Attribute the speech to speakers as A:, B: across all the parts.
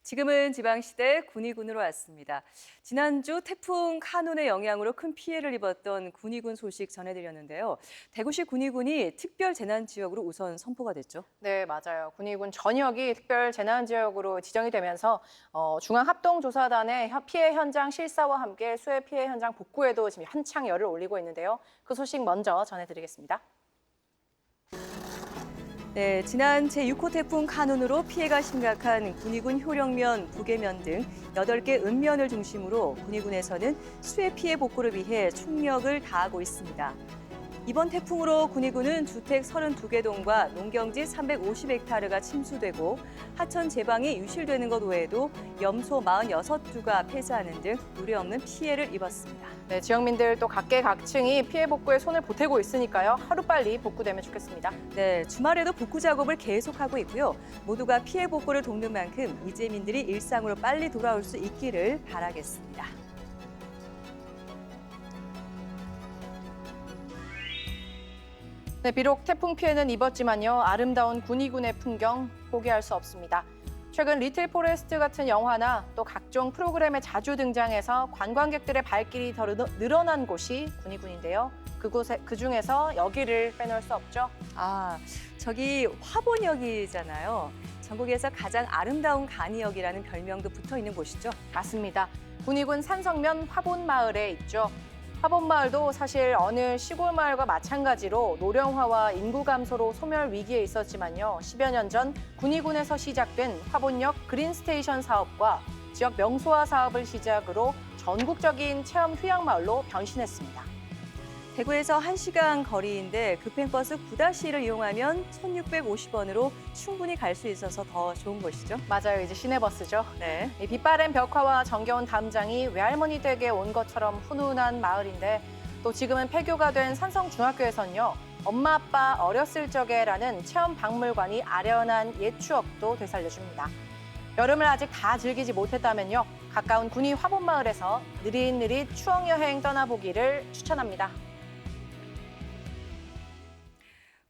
A: 지금은 지방시대 군위군으로 왔습니다. 지난주 태풍 카눈의 영향으로 큰 피해를 입었던 군위군 소식 전해드렸는데요. 대구시 군위군이 특별재난지역으로 우선 선포가 됐죠.
B: 네, 맞아요. 군위군 전역이 특별재난지역으로 지정이 되면서 중앙합동조사단의 피해 현장 실사와 함께 수해 피해 현장 복구에도 지금 한창 열을 올리고 있는데요. 그 소식 먼저 전해드리겠습니다.
A: 네, 지난 제6호 태풍 카눈으로 피해가 심각한 군위군 효령면, 부계면 등 8개 읍면을 중심으로 군위군에서는 수해 피해 복구를 위해 총력을 다하고 있습니다. 이번 태풍으로 군위군은 주택 32개 동과 농경지 350헥타르가 침수되고 하천 제방이 유실되는 것 외에도 염소 46두가 폐사하는 등 우려없는 피해를 입었습니다.
B: 네, 지역민들 또 각계각층이 피해 복구에 손을 보태고 있으니까요. 하루빨리 복구되면 좋겠습니다.
A: 네, 주말에도 복구 작업을 계속하고 있고요. 모두가 피해 복구를 돕는 만큼 이재민들이 일상으로 빨리 돌아올 수 있기를 바라겠습니다.
B: 네, 비록 태풍 피해는 입었지만요. 아름다운 군위군의 풍경 포기할 수 없습니다. 최근 리틀 포레스트 같은 영화나 또 각종 프로그램에 자주 등장해서 관광객들의 발길이 더 늘어난 곳이 군위군인데요. 그중에서 여기를 빼놓을 수 없죠.
A: 저기 화본역이잖아요. 전국에서 가장 아름다운 간이역이라는 별명도 붙어 있는 곳이죠.
B: 맞습니다. 군위군 산성면 화본마을에 있죠. 화본마을도 사실 어느 시골 마을과 마찬가지로 노령화와 인구 감소로 소멸 위기에 있었지만요. 10여 년 전 군위군에서 시작된 화본역 그린스테이션 사업과 지역 명소화 사업을 시작으로 전국적인 체험 휴양마을로 변신했습니다.
A: 대구에서 1시간 거리인데 급행버스 9-1을 이용하면 1,650원으로 충분히 갈 수 있어서 더 좋은 곳이죠.
B: 맞아요. 이제 시내버스죠.
A: 네.
B: 이 빛바랜 벽화와 정겨운 담장이 외할머니 댁에 온 것처럼 훈훈한 마을인데 또 지금은 폐교가 된 산성중학교에서는요. 엄마 아빠 어렸을 적에라는 체험 박물관이 아련한 옛 추억도 되살려줍니다. 여름을 아직 다 즐기지 못했다면요. 가까운 군위 화본마을에서 느릿느릿 추억여행 떠나보기를 추천합니다.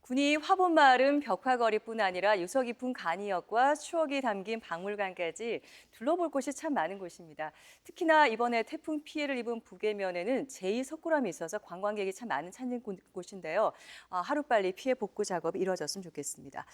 A: 군위 화본마을은 벽화거리뿐 아니라 유서 깊은 간이역과 추억이 담긴 박물관까지 둘러볼 곳이 참 많은 곳입니다. 특히나 이번에 태풍 피해를 입은 부계면에는 제2석굴암이 있어서 관광객이 참 많은 찾는 곳인데요. 하루빨리 피해 복구 작업이 이루어졌으면 좋겠습니다.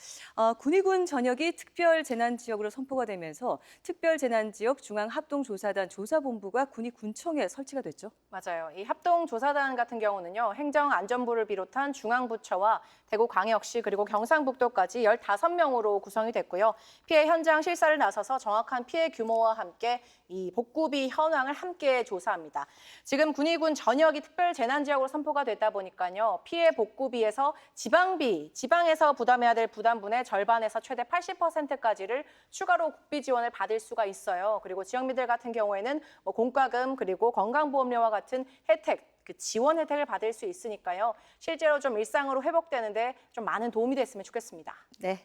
A: 군위군 전역이 특별재난지역으로 선포가 되면서 특별재난지역 중앙합동조사단 조사본부가 군위군청에 설치가 됐죠.
B: 맞아요. 이 합동조사단 같은 경우는요. 행정안전부를 비롯한 중앙부처와 대구광역시 그리고 경상북도까지 15명으로 구성이 됐고요. 피해 현장 실사를 나서서 정확한 피해 규모와 함께 이 복구비 현황을 함께 조사합니다. 지금 군위군 전역이 특별재난지역으로 선포가 됐다 보니까요. 피해 복구비에서 지방에서 부담해야 될 부담분의 절반에서 최대 80%까지를 추가로 국비 지원을 받을 수가 있어요. 그리고 지역민들 같은 경우에는 공과금 그리고 건강보험료와 같은 혜택, 지원 혜택을 받을 수 있으니까요. 실제로 좀 일상으로 회복되는데 좀 많은 도움이 됐으면 좋겠습니다.
A: 네.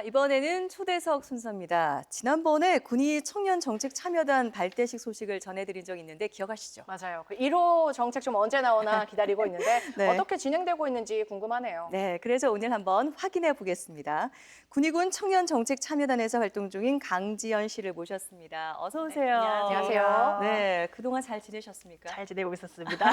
A: 이번에는 초대석 순서입니다. 지난번에 군위 청년 정책 참여단 발대식 소식을 전해드린 적이 있는데 기억하시죠?
B: 맞아요. 그 1호 정책 좀 언제 나오나 기다리고 있는데
A: 네.
B: 어떻게 진행되고 있는지 궁금하네요.
A: 네, 그래서 오늘 한번 확인해 보겠습니다. 군위군 청년 정책 참여단에서 활동 중인 강지연 씨를 모셨습니다. 어서 오세요.
B: 안녕하세요.
A: 네, 그동안 잘 지내셨습니까?
C: 잘 지내고 있었습니다.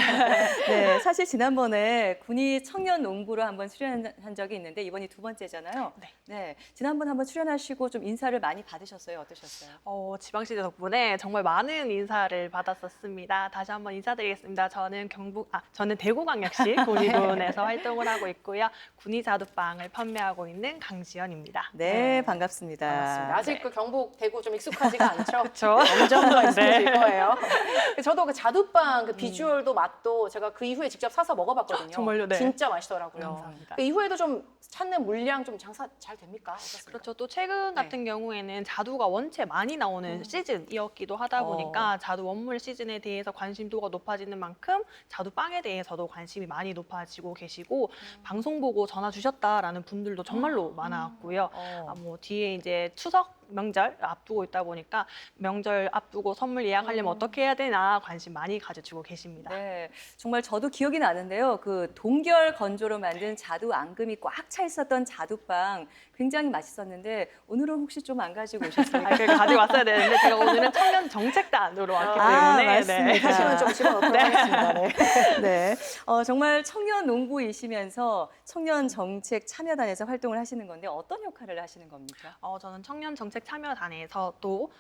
A: 네, 사실 지난번에 군위 청년 농부로 한번 출연한 적이 있는데 이번이 두 번째잖아요. 네, 지난번 한번 출연하시고 좀 인사를 많이 받으셨어요? 어떠셨어요?
C: 지방시대 덕분에 정말 많은 인사를 받았었습니다. 다시 한번 인사드리겠습니다. 저는 대구광역시 군위군에서 활동을 하고 있고요. 군위자두빵을 판매하고 있는 강지연입니다.
A: 네, 반갑습니다.
B: 반갑습니다. 아직 그 경북, 대구 좀 익숙하지가 않죠?
C: 그렇죠.
B: 점점 더 익숙해질 거예요. 저도 그 자두빵 그 비주얼도 맛도 제가 그 이후에 직접 사서 먹어봤거든요.
C: 정말요? 네.
B: 진짜 맛있더라고요.
C: 감사합니다.
B: 그 이후에도 좀 찾는 물량 좀 장사 잘 됩니까? 어떻습니까?
C: 그렇죠. 또 최근 같은 경우에는 자두가 원체 많이 나오는 시즌이었기도 하다 보니까 자두 원물 시즌에 대해서 관심도가 높아지는 만큼 자두빵에 대해서도 관심이 많이 높아지고 계시고 방송 보고 전화 주셨다라는 분들도 정말로 많았고요. 뒤에 이제 추석 명절 앞두고 있다 보니까 명절 앞두고 선물 예약하려면 어떻게 해야 되나 관심 많이 가져주고 계십니다.
A: 네, 정말 저도 기억이 나는데요. 그 동결 건조로 만든 자두 앙금이 꽉 차 있었던 자두빵 굉장히 맛있었는데 오늘은 혹시 좀 안 가지고 오셨습니까?
C: 그러니까 가지고 왔어야 되는데 제가 오늘은 청년 정책단으로 왔기 때문에
A: 맞습니다.
B: 하시면 좀 집어넣도록 하겠습니다. 네.
A: 네, 정말 청년 농부이시면서 청년 정책 참여단에서 활동을 하시는 건데 어떤 역할을 하시는 겁니까?
C: 저는 청년 정책 참여단에서 또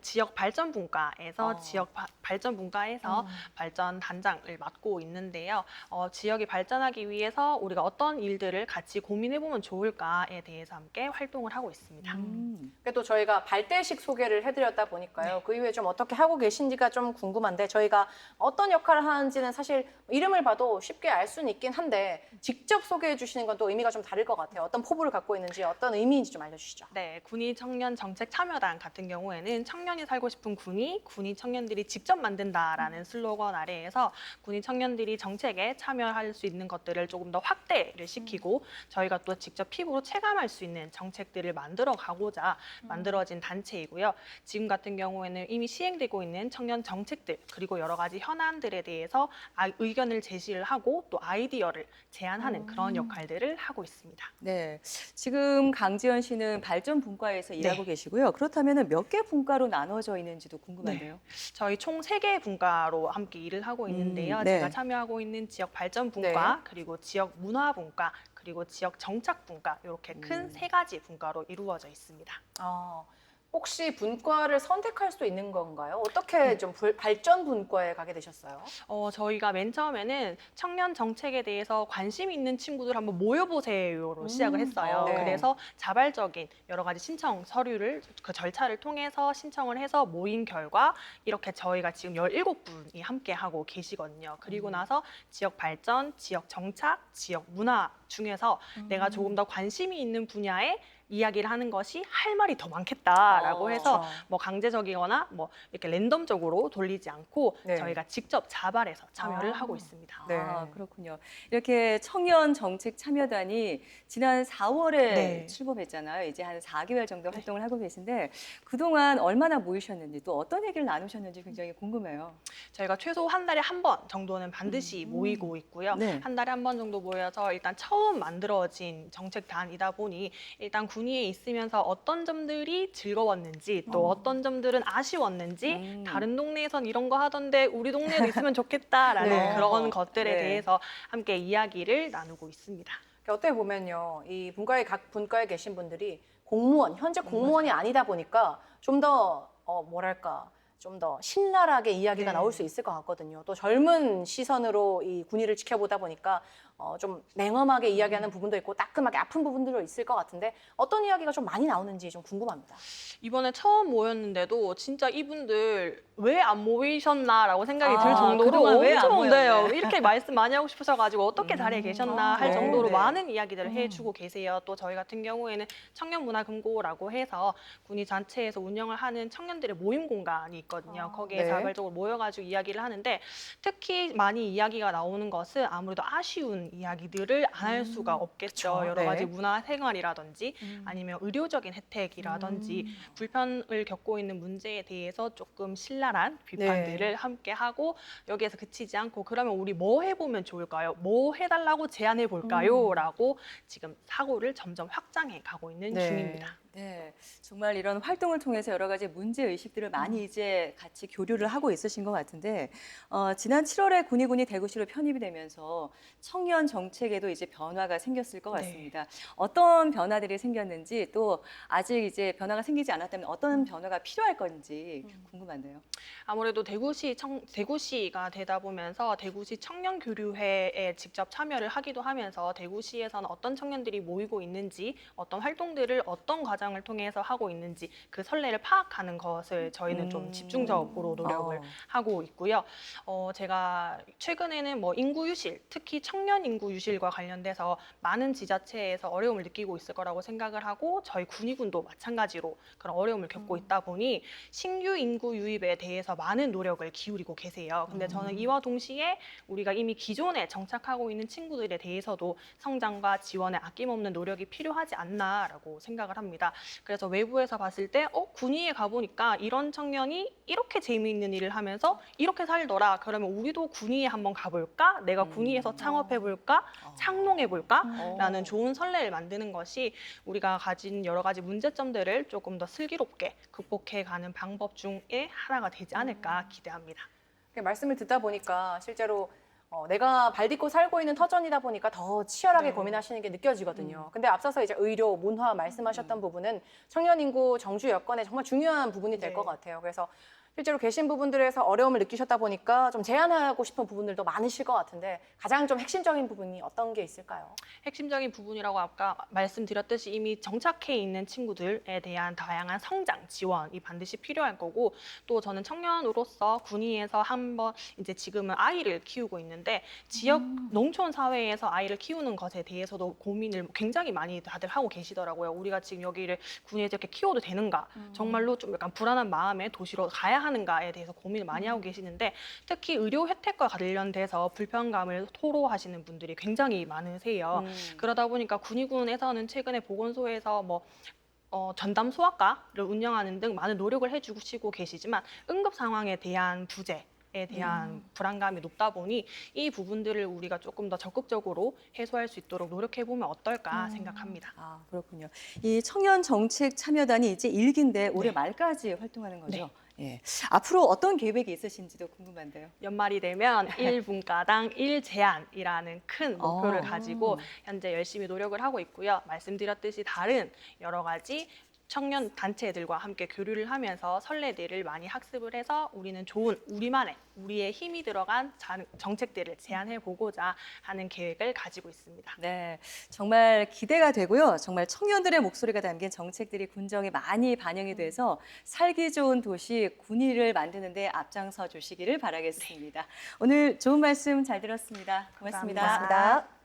C: 지역 발전 분과에서 발전 분과에서 발전 단장을 맡고 있는데요. 지역이 발전하기 위해서 우리가 어떤 일들을 같이 고민해 보면 좋을까에 대해서 함께 활동을 하고 있습니다.
B: 또 저희가 발대식 소개를 해드렸다 보니까요. 그 이후에 좀 어떻게 하고 계신지가 좀 궁금한데 저희가 어떤 역할을 하는지는 사실 이름을 봐도 쉽게 알 수는 있긴 한데 직접 소개해 주시는 건 또 의미가 좀 다를 것 같아요. 어떤 포부를 갖고 있는지 어떤 의미인지 좀 알려주시죠.
C: 네, 군위 청년 정책 참여단 같은 경우에는 청년이 살고 싶은 군위 청년들이 직접 만든다라는 슬로건 아래에서 군위 청년들이 정책에 참여할 수 있는 것들을 조금 더 확대를 시키고 저희가 또 직접 피부로 체감할 수 있는 정책들을 만들어 가고자 만들어진 단체이고요. 지금 같은 경우에는 이미 시행되고 있는 청년 정책들 그리고 여러 가지 현안들에 대해서 의견을 제시를 하고 또 아이디어를 제안하는 그런 역할들을 하고 있습니다.
A: 네, 지금 강지연 씨는 발전 분과에서 일하고 계시고요. 그렇다면 몇 개 분과로 나눠져 있는지도 궁금한데요.
C: 저희 총 3개 분과로 함께 일을 하고 있는데요.
A: 네.
C: 제가 참여하고 있는 지역 발전 분과, 그리고 지역 문화 분과, 그리고 지역 정착 분과 이렇게 큰 3가지 분과로 이루어져 있습니다.
B: 혹시 분과를 선택할 수 있는 건가요? 어떻게 좀 발전 분과에 가게 되셨어요?
C: 저희가 맨 처음에는 청년 정책에 대해서 관심 있는 친구들 한번 모여보세요로 시작을 했어요.
B: 네.
C: 그래서 자발적인 여러 가지 신청 서류를 그 절차를 통해서 신청을 해서 모인 결과 이렇게 저희가 지금 17분이 함께 하고 계시거든요. 그리고 나서 지역 발전, 지역 정착, 지역 문화 중에서 내가 조금 더 관심이 있는 분야에 이야기를 하는 것이 할 말이 더 많겠다라고 해서
B: 그렇죠.
C: 뭐 강제적이거나 뭐 이렇게 랜덤적으로 돌리지 않고
B: 네.
C: 저희가 직접 자발해서 참여를 하고 있습니다.
B: 네.
A: 그렇군요. 이렇게 청년 정책 참여단이 지난 4월에
C: 네.
A: 출범했잖아요. 이제 한 4개월 정도 활동을 하고 계신데 그동안 얼마나 모이셨는지 또 어떤 얘기를 나누셨는지 굉장히 궁금해요.
C: 저희가 최소 한 달에 한 번 정도는 반드시 모이고 있고요.
A: 네.
C: 한 달에 한 번 정도 모여서 일단 처음 만들어진 정책단이다 보니 일단 군위에 있으면서 어떤 점들이 즐거웠는지 또 어떤 점들은 아쉬웠는지 다른 동네에선 이런 거 하던데 우리 동네에도 있으면 좋겠다라는
B: 네.
C: 그런 것들에
A: 네.
C: 대해서 함께 이야기를 나누고 있습니다.
B: 어떻게 보면요, 이 분과에 각 분과에 계신 분들이 공무원, 현재 공무원이 아니다 보니까 좀 더 뭐랄까. 좀 더 신랄하게 이야기가
C: 네.
B: 나올 수 있을 것 같거든요. 또 젊은 시선으로 이 군위를 지켜보다 보니까 좀 냉엄하게 이야기하는 부분도 있고 따끔하게 아픈 부분들도 있을 것 같은데 어떤 이야기가 좀 많이 나오는지 좀 궁금합니다.
C: 이번에 처음 모였는데도 진짜 이분들 왜 안 모이셨나라고 생각이 들 정도로
A: 그동안 왜안
C: 엄청
A: 모였네.
C: 온대요. 이렇게 말씀 많이 하고 싶으셔가지고 어떻게 자리에 계셨나 할
B: 네,
C: 정도로
A: 네.
C: 많은 이야기들을 해주고 계세요. 또 저희 같은 경우에는 청년문화금고라고 해서 군위 자체에서 운영을 하는 청년들의 모임 공간이 있거든요. 거기에
B: 네.
C: 자발적으로 모여가지고 이야기를 하는데 특히 많이 이야기가 나오는 것은 아무래도 아쉬운 이야기들을 안 할 수가 없겠죠.
B: 그쵸.
C: 여러 가지
B: 네.
C: 문화 생활이라든지 아니면 의료적인 혜택이라든지 불편을 겪고 있는 문제에 대해서 조금 신랄한 비판들을 함께 하고 여기에서 그치지 않고 그러면 우리 뭐 해보면 좋을까요? 뭐 해달라고 제안해 볼까요? 라고 지금 사고를 점점 확장해 가고 있는
B: 네.
C: 중입니다.
A: 네, 정말 이런 활동을 통해서 여러 가지 문제 의식들을 많이 이제 같이 교류를 하고 있으신 것 같은데 지난 7월에 군위군이 대구시로 편입이 되면서 청년 정책에도 이제 변화가 생겼을 것 같습니다. 어떤 변화들이 생겼는지 또 아직 이제 변화가 생기지 않았다면 어떤 변화가 필요할 건지 궁금한데요.
C: 아무래도 대구시가 되다 보면서 대구시 청년교류회에 직접 참여를 하기도 하면서 대구시에서는 어떤 청년들이 모이고 있는지 어떤 활동들을 어떤 과정을 통해서 하고 있는지 그 선례를 파악하는 것을 저희는 좀 집중적으로 노력을 하고 있고요. 제가 최근에는 뭐 인구 유실, 특히 청년 인구 유실과 관련돼서 많은 지자체에서 어려움을 느끼고 있을 거라고 생각을 하고 저희 군위군도 마찬가지로 그런 어려움을 겪고 있다 보니 신규 인구 유입에 대해서 많은 노력을 기울이고 계세요. 근데 저는 이와 동시에 우리가 이미 기존에 정착하고 있는 친구들에 대해서도 성장과 지원에 아낌없는 노력이 필요하지 않나라고 생각을 합니다. 있습니다. 그래서 외부에서 봤을 때 군위에 가보니까 이런 청년이 이렇게 재미있는 일을 하면서 이렇게 살더라. 그러면 우리도 군위에 한번 가볼까? 내가 군위에서 창업해볼까? 창농해볼까? 라는 좋은 선례를 만드는 것이 우리가 가진 여러 가지 문제점들을 조금 더 슬기롭게 극복해가는 방법 중에 하나가 되지 않을까 기대합니다.
B: 말씀을 듣다 보니까 실제로 내가 발 딛고 살고 있는 터전이다 보니까 더 치열하게
C: 네.
B: 고민하시는 게 느껴지거든요. 근데 앞서서 이제 의료, 문화 말씀하셨던 부분은 청년 인구 정주 여건에 정말 중요한 부분이 될
C: 네.
B: 것 같아요. 그래서 실제로 계신 부분들에서 어려움을 느끼셨다 보니까 좀 제안하고 싶은 부분들도 많으실 것 같은데 가장 좀 핵심적인 부분이 어떤 게 있을까요?
C: 핵심적인 부분이라고 아까 말씀드렸듯이 이미 정착해 있는 친구들에 대한 다양한 성장, 지원이 반드시 필요할 거고, 또 저는 청년으로서 군위에서 한번 이제 지금은 아이를 키우고 있는데 지역 농촌 사회에서 아이를 키우는 것에 대해서도 고민을 굉장히 많이 다들 하고 계시더라고요. 우리가 지금 여기를 군위에서 이렇게 키워도 되는가? 정말로 좀 약간 불안한 마음에 도시로 가야 하는가에 대해서 고민을 많이 하고 계시는데, 특히 의료 혜택과 관련돼서 불편감을 토로하시는 분들이 굉장히 많으세요. 그러다 보니까 군위군에서는 최근에 보건소에서 전담 소아과를 운영하는 등 많은 노력을 해주시고 계시지만 응급 상황에 대한 부재에 대한 불안감이 높다 보니 이 부분들을 우리가 조금 더 적극적으로 해소할 수 있도록 노력해보면 어떨까 생각합니다.
A: 아, 그렇군요. 이 청년 정책 참여단이 이제 1기인데 올해
C: 네.
A: 말까지 활동하는 거죠?
C: 네.
A: 예. 앞으로 어떤 계획이 있으신지도 궁금한데요.
C: 연말이 되면 1분가당 1제안이라는 큰 목표를 가지고 현재 열심히 노력을 하고 있고요. 말씀드렸듯이 다른 여러 가지 청년 단체들과 함께 교류를 하면서 선례들을 많이 학습을 해서 우리는 좋은 우리의 힘이 들어간 정책들을 제안해 보고자 하는 계획을 가지고 있습니다.
A: 네, 정말 기대가 되고요. 정말 청년들의 목소리가 담긴 정책들이 군정에 많이 반영이 돼서 살기 좋은 도시 군위를 만드는 데 앞장서 주시기를 바라겠습니다. 오늘 좋은 말씀 잘 들었습니다. 고맙습니다.
C: 감사합니다.
B: 고맙습니다.